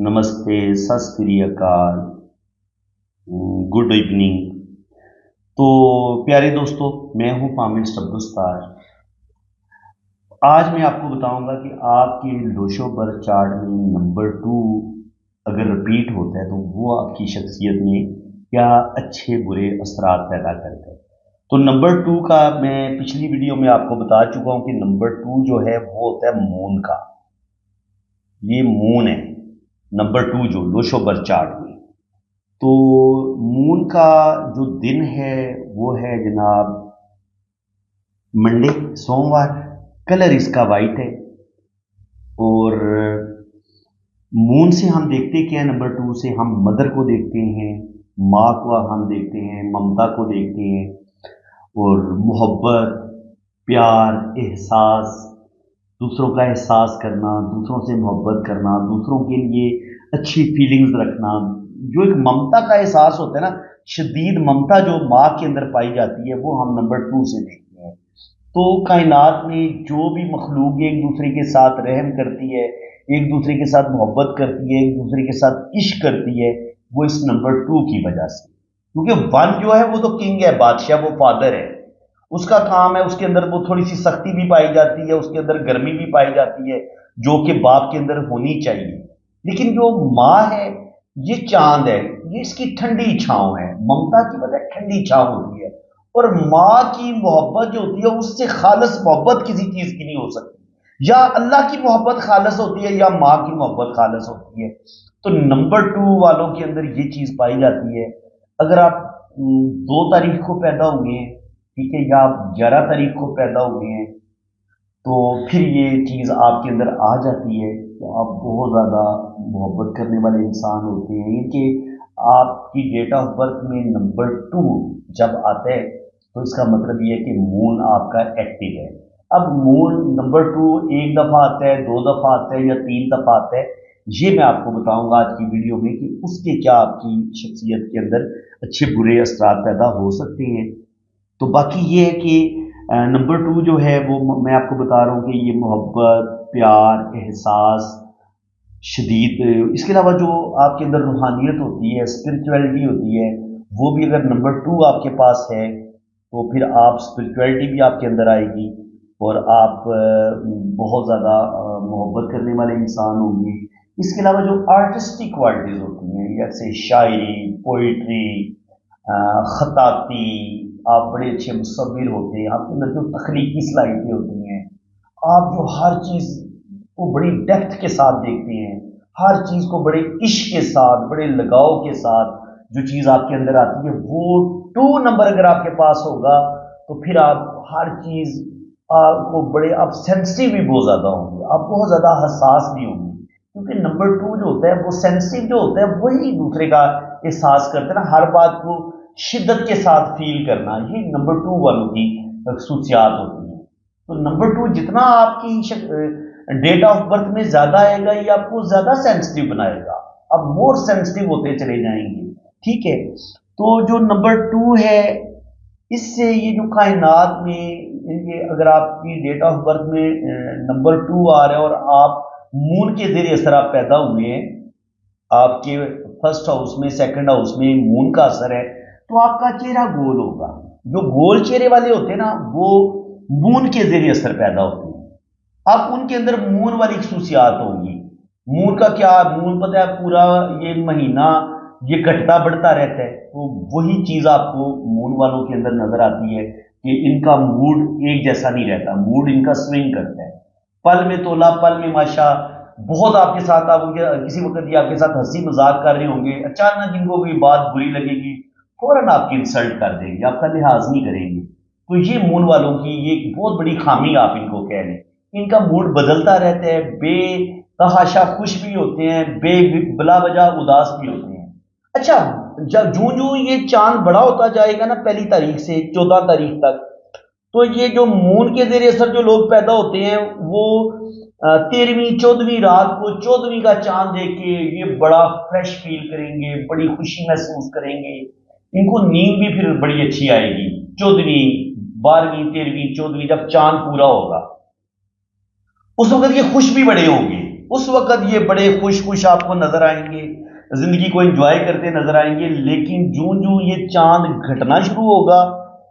नमस्ते, सत श्री अकाल, गुड इवनिंग। तो प्यारे दोस्तों, मैं हूं पामिल स्टब्बुस्तार। आज मैं आपको बताऊंगा कि आपके लोशो बर्थ चार्ट में नंबर 2 अगर रिपीट होता है तो वो आपकी शख्सियत में क्या अच्छे बुरे असरात पैदा करता है। तो नंबर 2 का मैं पिछली वीडियो में आपको बता चुका हूं कि नंबर 2 जो है वो होता है मून का। ये मून है नंबर 2 जो लोशो बर्थ चार्ट में। तो मून का जो दिन है वो है जनाब मंडे, सोमवार। कलर इसका वाइट है। और मून से हम देखते क्या है, नंबर 2 से हम मदर को देखते हैं, माँ को हम देखते हैं, ममता को देखते हैं, और मोहब्बत, प्यार, एहसास, दूसरों का एहसास करना, दूसरों से मोहब्बत करना, दूसरों के लिए अच्छी फीलिंग्स रखना, जो एक ममता का एहसास होता है ना, शदीद ममता जो माँ के अंदर पाई जाती है, वो हम नंबर 2 से देखते हैं। तो कायनात में जो भी मखलूक एक दूसरे के साथ रहम करती है, एक दूसरे के साथ मोहब्बत करती है, एक दूसरे के साथ इश्क करती है, वो इस नंबर 2 की वजह से। क्योंकि 1 जो है वो तो किंग है, बादशाह, वो फादर है, उसका काम है, उसके अंदर वो थोड़ी सी सख्ती भी पाई जाती है, उसके अंदर गर्मी भी पाई जाती है, जो कि बाप के अंदर होनी चाहिए। लेकिन जो माँ है, ये चांद है, ये इसकी ठंडी छांव है। ममता की वजह ठंडी छांव होती है, और माँ की मोहब्बत जो होती है उससे खालिस मोहब्बत किसी चीज की नहीं हो सकती। या अल्लाह की मोहब्बत खालिस होती है या माँ की मोहब्बत खालिस होती है। तो नंबर 2 वालों के अंदर ये चीज पाई जाती है। अगर आप 2 तारीख को पैदा हुए हैं, ठीक है, या आप 11 तारीख को पैदा हुए हैं, तो फिर ये चीज़ आपके अंदर आ जाती है कि आप बहुत ज़्यादा मोहब्बत करने वाले इंसान होते हैं। कि आपकी डेट ऑफ बर्थ में नंबर 2 जब आता है तो इसका मतलब ये है कि मून आपका एक्टिव है। अब मून नंबर 2 एक दफ़ा आता है, 2 दफ़ा आता है या 3 दफ़ा आता है, ये मैं आपको बताऊंगा आज की वीडियो में कि उसके क्या आपकी शख्सियत के अंदर अच्छे बुरे असरात पैदा हो सकते हैं। तो बाकी ये है कि नंबर 2 जो है वो मैं आपको बता रहा हूँ कि ये मोहब्बत, प्यार, एहसास, शदीद, इसके अलावा जो आपके अंदर रूहानियत होती है, स्पिरिचुअलिटी होती है, वो भी अगर नंबर 2 आपके पास है तो फिर आप स्पिरिचुअलिटी भी आपके अंदर आएगी, और आप बहुत ज़्यादा मोहब्बत करने वाले इंसान होंगे। इसके अलावा जो आर्टिस्टिक क्वालिटीज़ होती हैं, जैसे शायरी, पोइट्री, खताती, आप बड़े अच्छे मुसव्विर होते हैं, आपके अंदर जो तख्लीकी सलाहियतें होती हैं, आप जो हर चीज़ को बड़ी डेप्थ के साथ देखते हैं, हर चीज़ को बड़े इश्क के साथ, बड़े लगाव के साथ जो चीज़ आपके अंदर आती है, वो 2 नंबर अगर आपके पास होगा तो फिर आप हर चीज़ को बड़े, आप सेंसिटिव भी बहुत ज़्यादा होंगे, आप बहुत ज़्यादा हसास भी होंगे। क्योंकि नंबर 2 जो होता है वो सेंसिटिव जो होता है वही दूसरे का एहसास करते हैं ना, हर बात को शिद्दत के साथ फील करना, ये नंबर 2 वालों की खसूसियात होती है। तो नंबर 2 जितना आपकी डेट ऑफ बर्थ में ज्यादा आएगा, ये आपको ज्यादा सेंसिटिव बनाएगा, अब मोर सेंसिटिव होते चले जाएंगे। ठीक है, तो जो नंबर 2 है, इससे ये जो कायनात में ये अगर आपकी डेट ऑफ बर्थ में नंबर 2 आ रहा है और आप मून के जरिए असर आप पैदा हुए हैं, आपके फर्स्ट हाउस में, सेकंड हाउस में मून का असर है, तो आपका चेहरा गोल होगा। जो गोल चेहरे वाले होते हैं ना, वो मून के जरिए असर पैदा होते हैं। अब उनके अंदर मून वाली खसूसियात होंगी। मून का क्या, मून पता है पूरा ये महीना ये घटता बढ़ता रहता है, तो वही चीज आपको मून वालों के अंदर नजर आती है कि इनका मूड एक जैसा नहीं रहता, मूड इनका स्विंग करता है। पल में तोला पल में माशा, बहुत आपके साथ, आप उनके किसी वक्त ये आपके साथ हंसी मजाक कर रहे होंगे, अचानक इनको कोई बात बुरी लगेगी, फौरन आपकी इंसल्ट कर देंगे, आपका लिहाज नहीं करेंगे। तो ये मून वालों की ये बहुत बड़ी खामी आप इनको कह लें। इनका मूड बदलता रहता है, बेतहाशा खुश भी होते हैं, बिला वजह उदास भी होते हैं। अच्छा, जब जूं जूं ये चांद बड़ा होता जाएगा ना, 1 तारीख से 14 तारीख तक, तो ये जो मून के जरिए असर जो लोग पैदा होते हैं, वो 13वीं 14वीं रात को 14वीं का चांद देख के ये बड़ा फ्रेश फील करेंगे, बड़ी खुशी महसूस करेंगे, इनको नींद भी फिर बड़ी अच्छी आएगी। 14वीं 12वीं 13वीं 14वीं जब चांद पूरा होगा, उस वक्त ये खुश भी बड़े होंगे, उस वक्त ये बड़े खुश खुश आपको नजर आएंगे, जिंदगी को एंजॉय करते नजर आएंगे। लेकिन जूं जूं ये चांद घटना शुरू होगा,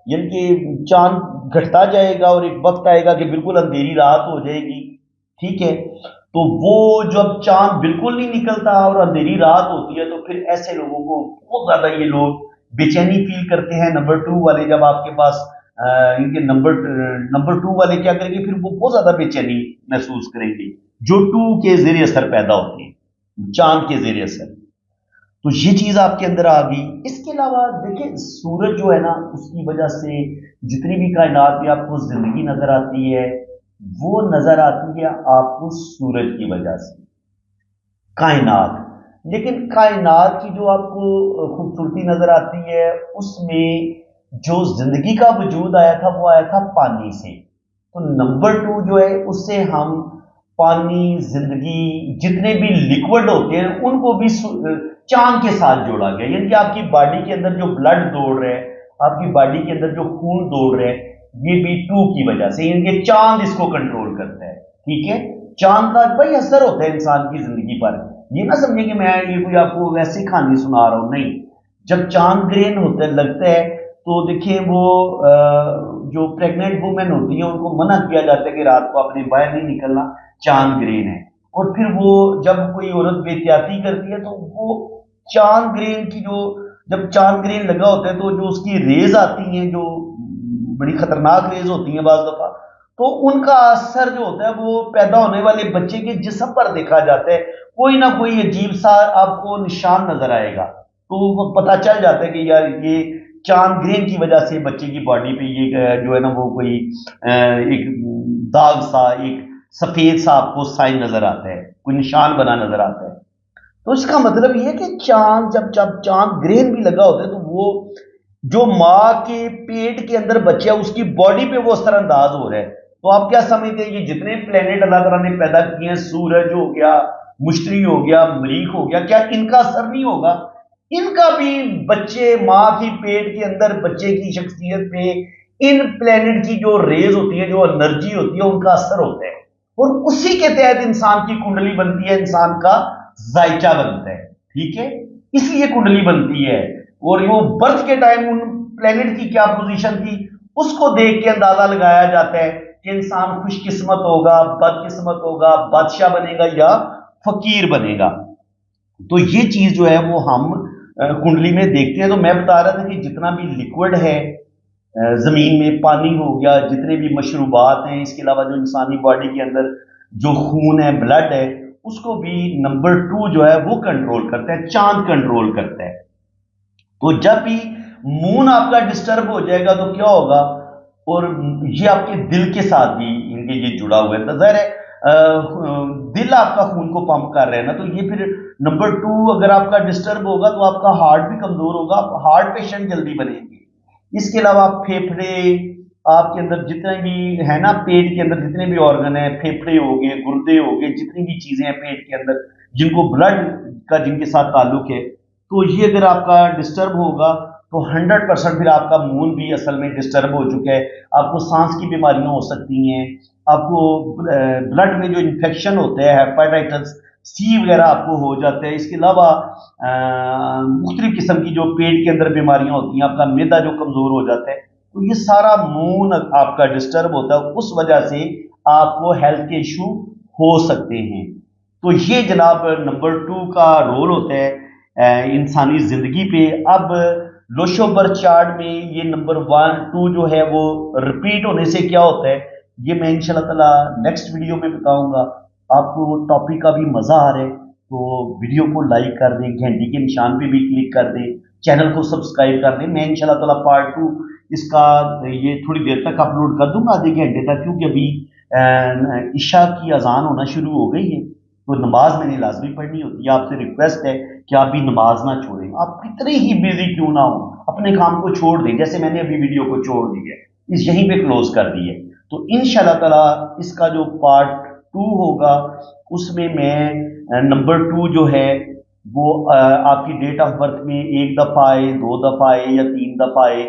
यानी कि चांद घटता जाएगा और एक वक्त आएगा कि बिल्कुल अंधेरी रात हो जाएगी, ठीक है। तो वो जब चांद बिल्कुल नहीं निकलता और अंधेरी रात होती है, तो फिर ऐसे लोगों को बहुत ज्यादा ये लोग बेचैनी फील करते हैं। नंबर टू वाले जब आपके पास इनके नंबर टू वाले क्या करेंगे, फिर वो बहुत ज्यादा बेचैनी महसूस करेंगे, जो टू के जेर असर पैदा होते हैं, चांद के जेर असर। तो ये चीज आपके अंदर आ गई। इसके अलावा देखिए, सूरज जो है ना, उसकी वजह से जितनी भी कायनात में आपको जिंदगी नजर आती है, वो नजर आती है आपको सूरज की वजह से, कायनात। लेकिन कायनात की जो आपको खूबसूरती नजर आती है, उसमें जो जिंदगी का वजूद आया था वो आया था पानी से। तो नंबर टू जो है, उससे हम पानी, जिंदगी, जितने भी लिक्विड होते हैं उनको भी चांद के साथ जोड़ा गया। यानी कि आपकी बॉडी के अंदर जो ब्लड दौड़ रहे हैं, आपकी बॉडी के अंदर जो खून दौड़ रहे हैं, ये भी टू की वजह से, यानी कि चांद इसको कंट्रोल करता है, ठीक है। चांद का भाई असर होता है इंसान की जिंदगी पर। ये ना समझे कि मैं ये कोई आपको वैसी कहानी सुना रहा हूं, नहीं। जब चांद ग्रहण होता है, लगता है, तो देखिए वो जो प्रेग्नेंट वुमेन होती है उनको मना किया जाता है कि रात को अपने बाहर नहीं निकलना, चांद ग्रहण है। और फिर वो जब कोई औरत बेहतियाती करती है, तो वो चांद ग्रहण की जो, जब चांद ग्रहण लगा होता है, तो जो उसकी रेज आती हैं, जो बड़ी खतरनाक रेज होती हैं बाज दफा, तो उनका असर जो होता है वो पैदा होने वाले बच्चे के जिस्म पर देखा जाता है। कोई ना कोई अजीब सा आपको निशान नजर आएगा, तो वो पता चल जाता है कि यार ये चांद ग्रहण की वजह से बच्चे की बॉडी पे ये जो है ना, वो कोई एक दाग सा, एक सफेद सा आपको साइन नजर आता है, कोई निशान बना नजर आता है। तो इसका मतलब ये है कि चांद, जब जब चांद ग्रहण भी लगा होता है, तो वो जो माँ के पेट के अंदर बच्चा है, उसकी बॉडी पे वो असरअंदाज हो रहा है। तो आप क्या समझते हैं, ये जितने प्लेनेट अल्लाह ताला ने पैदा किए हैं, सूरज हो गया, मुश्तरी हो गया, मरीख हो गया, क्या इनका असर नहीं होगा? इनका भी बच्चे, माँ की पेट के अंदर बच्चे की शख्सियत पे इन प्लेनेट की जो रेज होती है, जो एनर्जी होती है, उनका असर होता है। और उसी के तहत इंसान की कुंडली बनती है, इंसान का जायचा बनता है, ठीक है। इसलिए कुंडली बनती है। और वो बर्थ के टाइम उन प्लेनेट की क्या पोजीशन थी, उसको देख के अंदाजा लगाया जाता है कि इंसान खुशकिस्मत होगा, बदकिस्मत होगा, बादशाह बनेगा या फकीर बनेगा। तो ये चीज जो है वो हम कुंडली में देखते हैं। तो मैं बता रहा था कि जितना भी लिक्विड है जमीन में, पानी हो गया, जितने भी मशरूबात हैं, इसके अलावा जो इंसानी बॉडी के अंदर जो खून है, ब्लड है, उसको भी नंबर टू जो है वो कंट्रोल करता है, चांद कंट्रोल करता है। तो जब भी मून आपका डिस्टर्ब हो जाएगा तो क्या होगा, और ये आपके दिल के साथ भी इनके ये जुड़ा हुआ है। तो ज़ाहिर है दिल आपका खून को पंप कर रहे हैं ना, तो ये फिर नंबर टू अगर आपका डिस्टर्ब होगा तो आपका हार्ट भी कमजोर होगा, आप हार्ट पेशेंट जल्दी बनेंगे। इसके अलावा फेफड़े, आपके अंदर जितने भी है ना, पेट के अंदर जितने भी ऑर्गन है, फेफड़े हो गए, गुर्दे हो गए, जितनी भी चीजें हैं पेट के अंदर जिनको ब्लड का, जिनके साथ ताल्लुक है, तो ये अगर आपका डिस्टर्ब होगा तो 100% फिर आपका मून भी असल में डिस्टर्ब हो चुका है। आपको सांस की बीमारियां हो सकती हैं, आपको ब्लड में जो इन्फेक्शन होते हैं, हेपेटाइटिस सी वगैरह आपको हो जाता है। इसके अलावा मुख्तलिफ किस्म की जो पेट के अंदर बीमारियां होती हैं, आपका मैदा जो कमजोर हो जाता है, तो ये सारा मून आपका डिस्टर्ब होता है, उस वजह से आपको हेल्थ के इशू हो सकते हैं। तो ये जनाब नंबर टू का रोल होता है इंसानी जिंदगी पे। अब लोशोबर चार्ट में ये नंबर वन टू जो है वो रिपीट होने से क्या होता है, ये मैं इंशाल्लाह ताला नेक्स्ट वीडियो में बताऊंगा। आपको टॉपिक का भी मजा आ रहा है तो वीडियो को लाइक कर दें, घंटी के निशान पे भी क्लिक कर दें, चैनल को सब्सक्राइब कर दें। मैं इंशाल्लाह ताला पार्ट टू इसका ये थोड़ी देर तक अपलोड कर दूंगा, आधे घंटे तक, क्योंकि अभी इशा की अजान होना शुरू हो गई है, तो नमाज मैंने लाजमी पढ़नी होती है। आपसे रिक्वेस्ट है कि आप भी नमाज ना छोड़ें, आप कितने ही बिजी क्यों ना हो, अपने काम को छोड़ दें, जैसे मैंने अभी वीडियो को छोड़ दी है, इस यहीं पे क्लोज कर दी है। तो इंशाल्लाह ताला इसका जो पार्ट टू होगा, उसमें मैं नंबर टू जो है वो आपकी डेट ऑफ बर्थ में एक दफा आए, दो दफा आए या तीन दफा आए,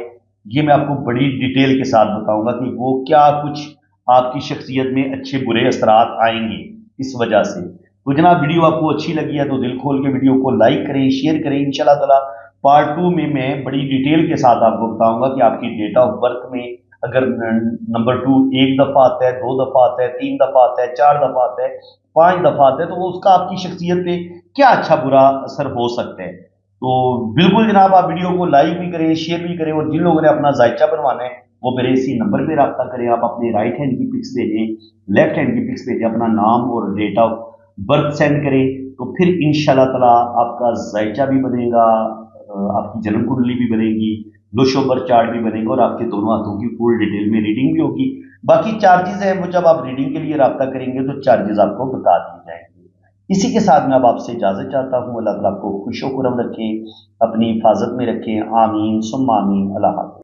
ये मैं आपको बड़ी डिटेल के साथ बताऊंगा कि वो क्या कुछ आपकी शख्सियत में अच्छे बुरे असरात आएंगे इस वजह से। तो जनाब वीडियो आपको अच्छी लगी है तो दिल खोल के वीडियो को लाइक करें, शेयर करें। इंशाल्लाह ताला पार्ट 2 में मैं बड़ी डिटेल के साथ आपको बताऊंगा कि आपकी डेट ऑफ बर्थ में अगर नंबर 2 एक दफा आता है, 2 दफा आता है, 3 दफा आता है, 4 दफा आता है, 5 दफा आता है, तो वो उसका आपकी शख्सियत पे क्या अच्छा बुरा असर हो सकता है। तो बिल्कुल जनाब आप वीडियो को लाइक भी करें, शेयर भी करें, और जिन लोगों ने अपना जायचा बनवाना है वो मेरे इसी नंबर पे रब्ता करें। आप अपने राइट हैंड की पिक्स भेजें, लेफ्ट हैंड की पिक्स भेजें, अपना नाम और डेट ऑफ बर्थ सेंड करें, तो फिर इंशाल्लाह ताला आपका जायचा भी बनेगा, आपकी जन्म कुंडली भी बनेगी, लोशोबर चार्ट भी बनेगा, और आपके दोनों हाथों की फुल डिटेल में रीडिंग भी होगी। बाकी चार्जेस है वो जब आप रीडिंग के लिए रब्ता करेंगे तो चार्जेस आपको बता दिए जाएंगे। इसी के साथ मैं अब आपसे इजाजत चाहता हूँ। अल्लाह ताला आपको खुशो खुरम रखें, अपनी हिफाजत में रखें। आमीन सुम्मा आमीन। अल्लाह हाफ़िज़।